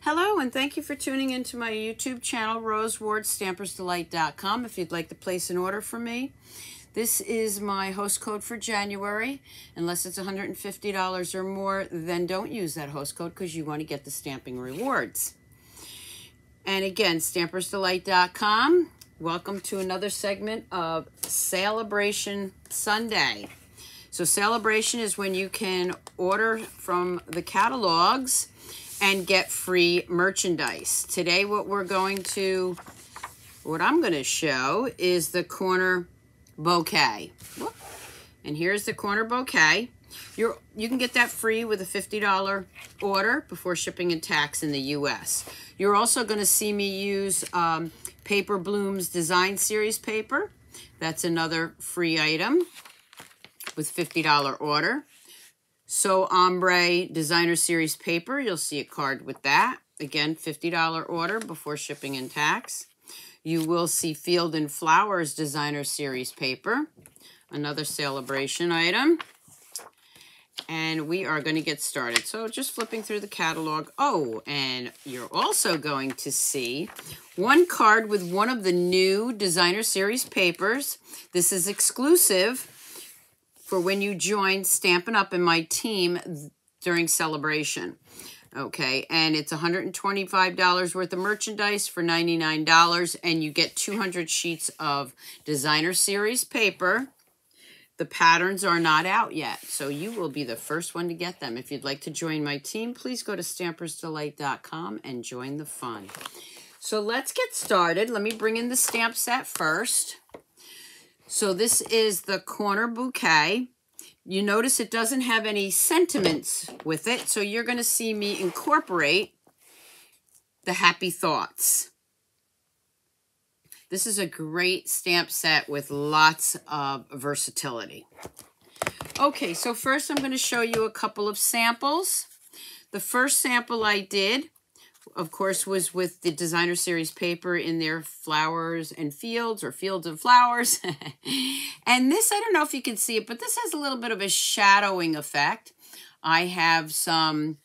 Hello, and thank you for tuning into my YouTube channel, RoseWardStampersdelight.com. If you'd like to place an order for me, this is my host code for January. Unless it's $150 or more, then don't use that host code because you want to get the stamping rewards. And again, Stampersdelight.com. Welcome to another segment of Celebration Sunday. So Celebration is when you can order from the catalogs and get free merchandise. Today what I'm going to show is the corner bouquet. Whoop. And here's the corner bouquet. You can get that free with a $50 order before shipping and tax in the US. You're also going to see me use paper Blooms Design Series paper. That's another free item with $50 order. So Ombre Designer Series paper, you'll see a card with that. Again, $50 order before shipping and tax. You will see Field and Flowers Designer Series paper, another celebration item. And we are going to get started. So just flipping through the catalog. Oh, and you're also going to see one card with one of the new Designer Series papers. This is exclusive for when you join Stampin' Up! In my team during Celebration. Okay, and it's $125 worth of merchandise for $99, and you get 200 sheets of Designer Series paper. The patterns are not out yet, so you will be the first one to get them. If you'd like to join my team, please go to Stampersdelight.com and join the fun. So let's get started. Let me bring in the stamp set first. So this is the corner bouquet. You notice it doesn't have any sentiments with it, so you're going to see me incorporate the happy thoughts. This is a great stamp set with lots of versatility. Okay, so first I'm going to show you a couple of samples. The first sample I did, of course, was with the Designer Series paper in their Flowers and Fields, or Fields and Flowers. And this, I don't know if you can see it, but this has a little bit of a shadowing effect. I have some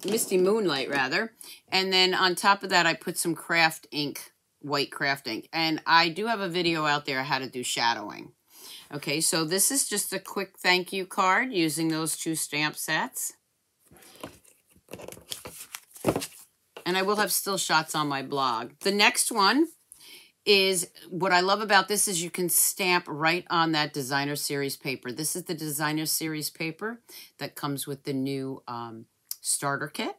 Misty Moonlight, rather. And then on top of that, I put some craft ink, white craft ink. And I do have a video out there how to do shadowing. Okay, so this is just a quick thank you card using those two stamp sets. And I will have still shots on my blog. The next one is, what I love about this is you can stamp right on that Designer Series paper. This is the Designer Series paper that comes with the new starter kit.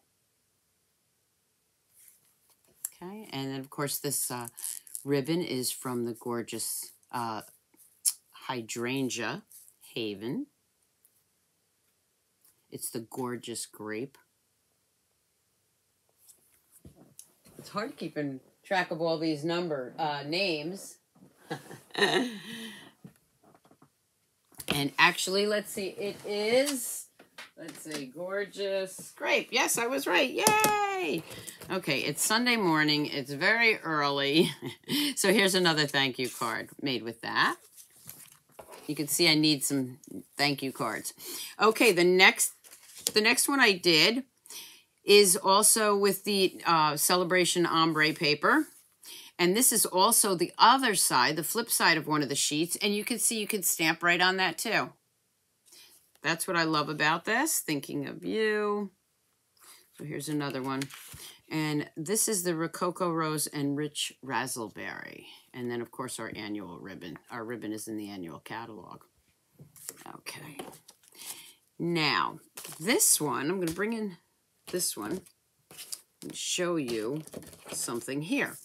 Okay, and then of course this ribbon is from the gorgeous Hydrangea Haven. It's the gorgeous grape. It's hard keeping track of all these names. And actually, let's see, it is, let's see, gorgeous grape. Yes, I was right. Yay! Okay, it's Sunday morning. It's very early. So here's another thank you card made with that. You can see I need some thank you cards. Okay, the next one I did is also with the Celebration Ombre paper. And this is also the other side, the flip side of one of the sheets. And you can see you can stamp right on that too. That's what I love about this. Thinking of you. So here's another one. And this is the Rococo Rose and Rich Razzleberry. And then, of course, our annual ribbon. Our ribbon is in the annual catalog. Okay. Now, this one, I'm going to bring in this one and show you something here.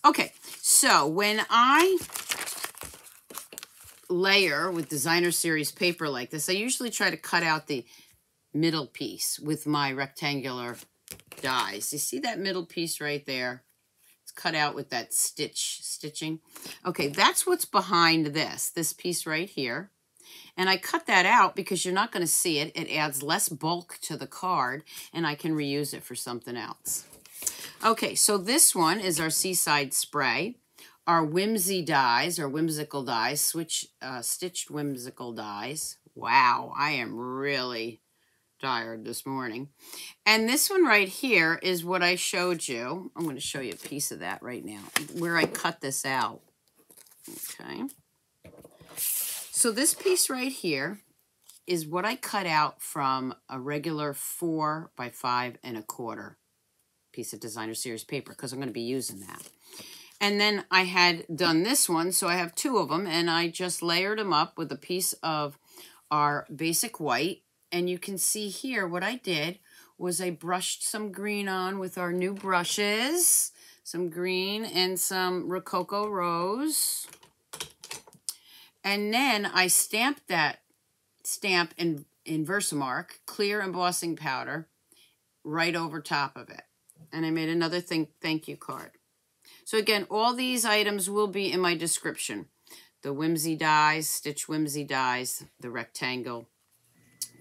Okay, so when I layer with Designer Series paper like this, I usually try to cut out the middle piece with my rectangular dies. You see that middle piece right there? It's cut out with that stitching. Okay, that's what's behind this piece right here. And I cut that out because you're not going to see it. It adds less bulk to the card, and I can reuse it for something else. Okay, so this one is our Seaside Spray. Our Whimsy dies, or whimsical dies, stitched whimsical dies. Wow, I am really tired this morning. And this one right here is what I showed you. I'm going to show you a piece of that right now, where I cut this out. Okay. So this piece right here is what I cut out from a regular 4 by 5 1/4 piece of designer series paper, because I'm going to be using that. And then I had done this one, so I have 2 of them, and I just layered them up with a piece of our basic white. And you can see here what I did was I brushed some green on with our new brushes, some green and some Rococo Rose. And then I stamped that stamp in Versamark, clear embossing powder, right over top of it. And I made another thank you card. So again, all these items will be in my description. The Whimsy dies, Stitch Whimsy dies, the rectangle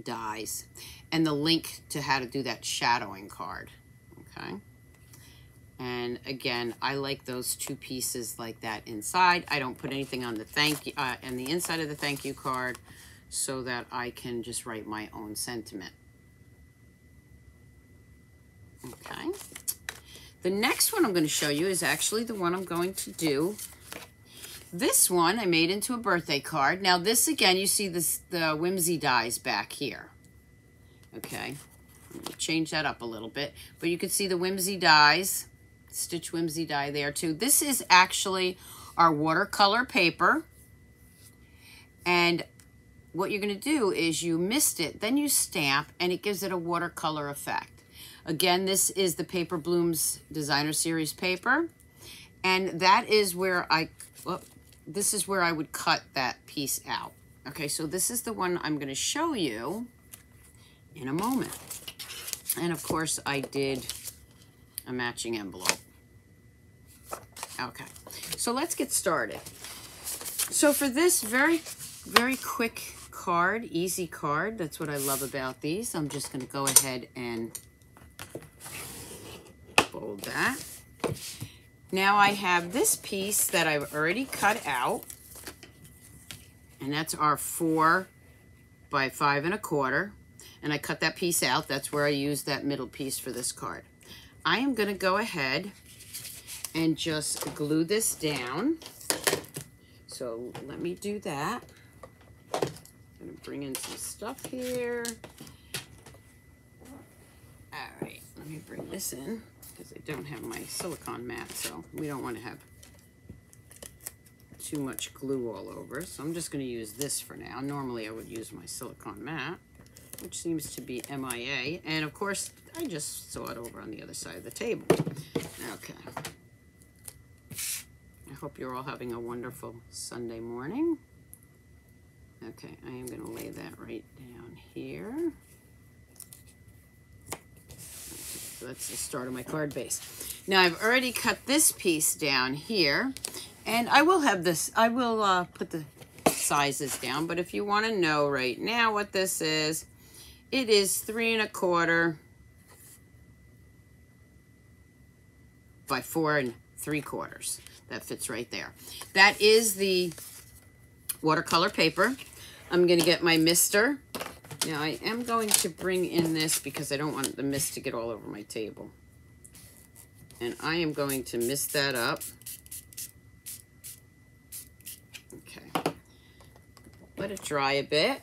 dies, and the link to how to do that shadowing card. Okay. And again, I like those 2 pieces like that inside. I don't put anything on the and the inside of the thank you card, so that I can just write my own sentiment. Okay. The next one I'm going to show you is actually the one I'm going to do. This one I made into a birthday card. Now this, again, you see this, the Whimsy dies back here. Okay. I'm going to change that up a little bit. But you can see the Whimsy dies, Stitch Whimsy die there too. This is actually our watercolor paper. And what you're going to do is you mist it, then you stamp, and it gives it a watercolor effect. Again, this is the paper Blooms Designer Series paper. And that is where this is where I would cut that piece out. Okay, so this is the one I'm going to show you in a moment. And of course, I did a matching envelope. Okay, so let's get started. So for this very, very quick card, easy card, that's what I love about these. I'm just going to go ahead and fold that. Now I have this piece that I've already cut out, and that's our 4 by 5 1/4, and I cut that piece out. That's where I used that middle piece for this card. I am going to go ahead and just glue this down. So let me do that. I'm going to bring in some stuff here. All right, let me bring this in, because I don't have my silicone mat, so we don't want to have too much glue all over. So I'm just going to use this for now. Normally I would use my silicone mat, which seems to be MIA. And of course, I just saw it over on the other side of the table. Okay. I hope you're all having a wonderful Sunday morning. Okay, I am going to lay that right down here. So that's the start of my card base. Now I've already cut this piece down here, and I will have this, I will put the sizes down, but if you want to know right now what this is, it is 3 1/4 by 4 3/4. That fits right there. That is the watercolor paper. I'm going to get my mister. Now, I am going to bring in this because I don't want the mist to get all over my table. And I am going to mist that up. Okay. Let it dry a bit.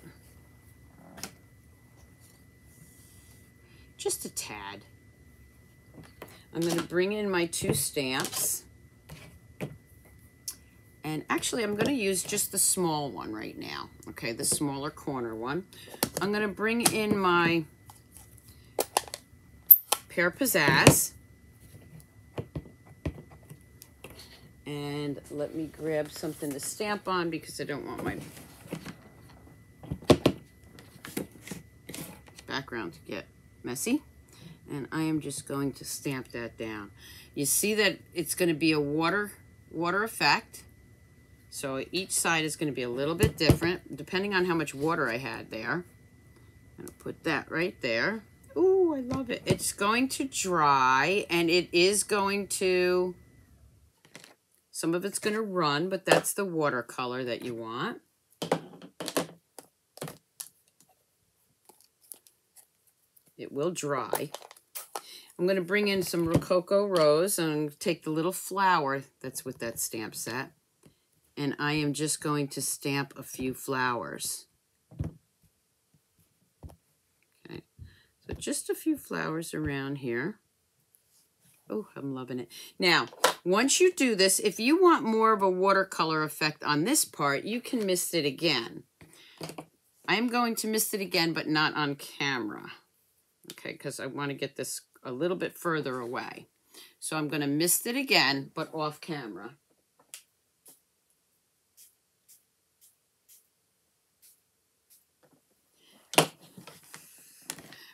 Just a tad. I'm going to bring in my 2 stamps. And actually, I'm going to use just the small one right now. Okay, the smaller corner one. I'm going to bring in my Pear Pizzazz. And let me grab something to stamp on because I don't want my background to get messy. And I am just going to stamp that down. You see that it's going to be a water effect. So each side is going to be a little bit different, depending on how much water I had there. I'm going to put that right there. Ooh, I love it. It's going to dry, and it is going to, some of it's going to run, but that's the watercolor that you want. It will dry. I'm going to bring in some Rococo Rose and take the little flower that's with that stamp set. And I am just going to stamp a few flowers. Okay, so just a few flowers around here. Oh, I'm loving it. Now, once you do this, if you want more of a watercolor effect on this part, you can mist it again. I'm going to mist it again, but not on camera. Okay, because I want to get this a little bit further away. So I'm going to mist it again, but off camera.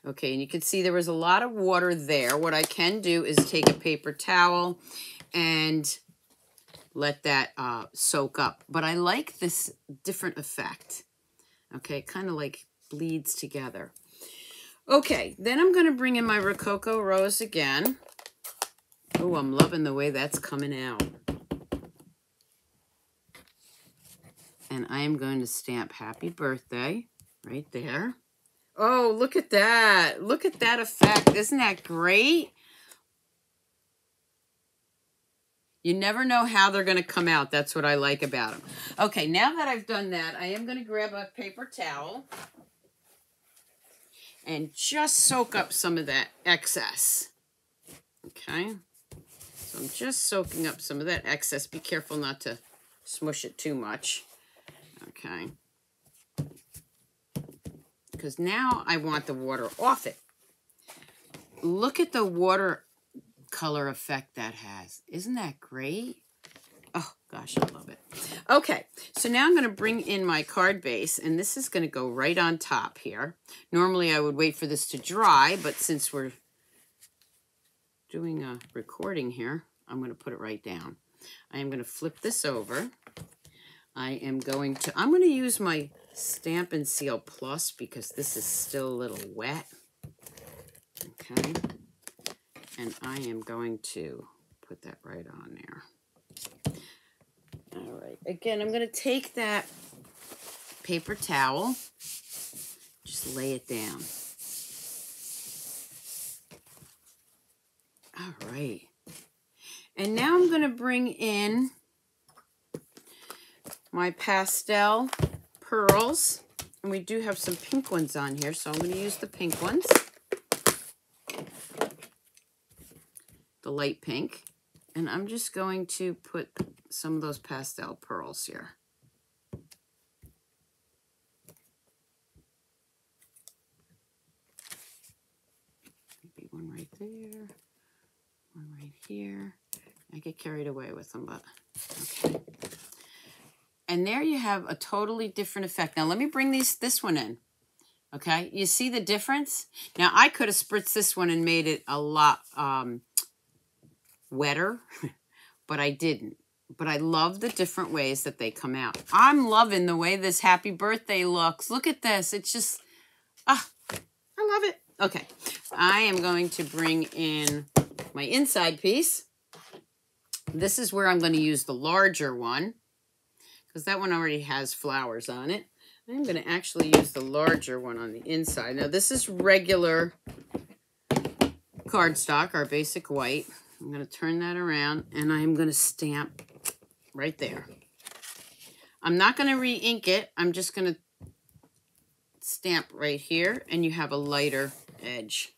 Okay, and you can see there was a lot of water there. What I can do is take a paper towel and let that soak up. But I like this different effect. Okay, it kind of like bleeds together. Okay, then I'm going to bring in my Rococo Rose again. Oh, I'm loving the way that's coming out. And I am going to stamp Happy Birthday right there. Oh, look at that. Look at that effect. Isn't that great? You never know how they're going to come out. That's what I like about them. Okay, now that I've done that, I am going to grab a paper towel and just soak up some of that excess. Okay, so I'm just soaking up some of that excess. Be careful not to smush it too much. Okay, because now I want the water off it. Look at the watercolor effect that has. Isn't that great? Oh, gosh, I love it. Okay, so now I'm going to bring in my card base, and this is going to go right on top here. Normally, I would wait for this to dry, but since we're doing a recording here, I'm going to put it right down. I am going to flip this over. I'm going to use my Stamp and Seal Plus because this is still a little wet. Okay. And I am going to put that right on there. All right. Again, I'm going to take that paper towel, just lay it down. All right. And now I'm going to bring in my pastel pearls. And we do have some pink ones on here, so I'm going to use the pink ones. The light pink. And I'm just going to put some of those pastel pearls here. Maybe one right there, one right here. I get carried away with them, but okay. And there you have a totally different effect. Now let me bring this one in. Okay, you see the difference? Now I could have spritzed this one and made it a lot wetter, but I didn't. But I love the different ways that they come out. I'm loving the way this Happy Birthday looks. Look at this. It's just, I love it. Okay, I am going to bring in my inside piece. This is where I'm going to use the larger one because that one already has flowers on it. I'm going to actually use the larger one on the inside. Now, this is regular cardstock, our basic white. I'm going to turn that around, and I'm going to stamp right there. I'm not going to re-ink it. I'm just going to stamp right here, and you have a lighter edge.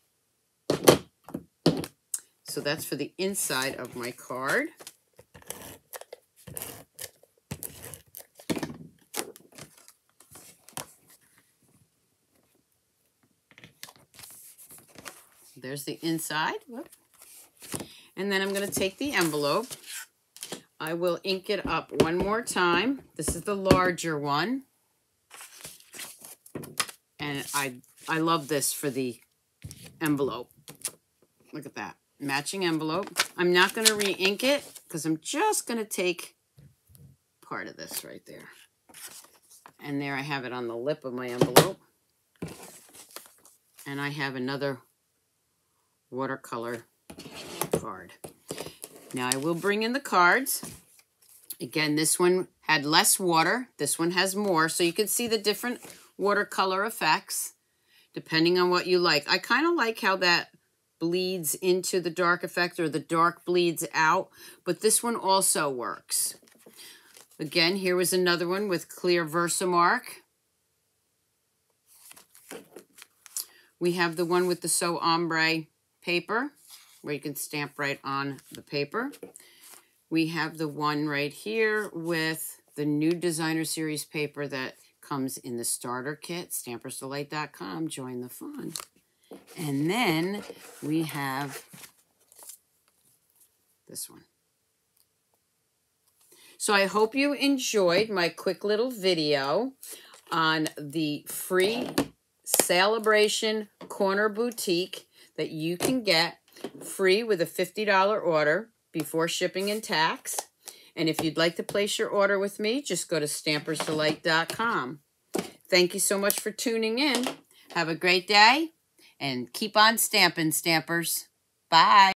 So that's for the inside of my card. There's the inside. Whoop. And then I'm going to take the envelope. I will ink it up one more time. This is the larger one. And I love this for the envelope. Look at that. Matching envelope. I'm not going to re-ink it because I'm just going to take part of this right there. And there I have it on the lip of my envelope. And I have another watercolor card. Now I will bring in the cards. Again, this one had less water. This one has more. So you can see the different watercolor effects. depending on what you like. I kind of like how that bleeds into the dark effect, or the dark bleeds out, but this one also works. Again, here was another one with clear Versamark. We have the one with the So Ombre paper, where you can stamp right on the paper. We have the one right here with the new Designer Series paper that comes in the starter kit, Stampersdelight.com. Join the fun. And then we have this one. So I hope you enjoyed my quick little video on the free Celebration Corner Boutique that you can get free with a $50 order before shipping and tax. And if you'd like to place your order with me, just go to Stampersdelight.com. Thank you so much for tuning in. Have a great day, and keep on stamping, Stampers. Bye.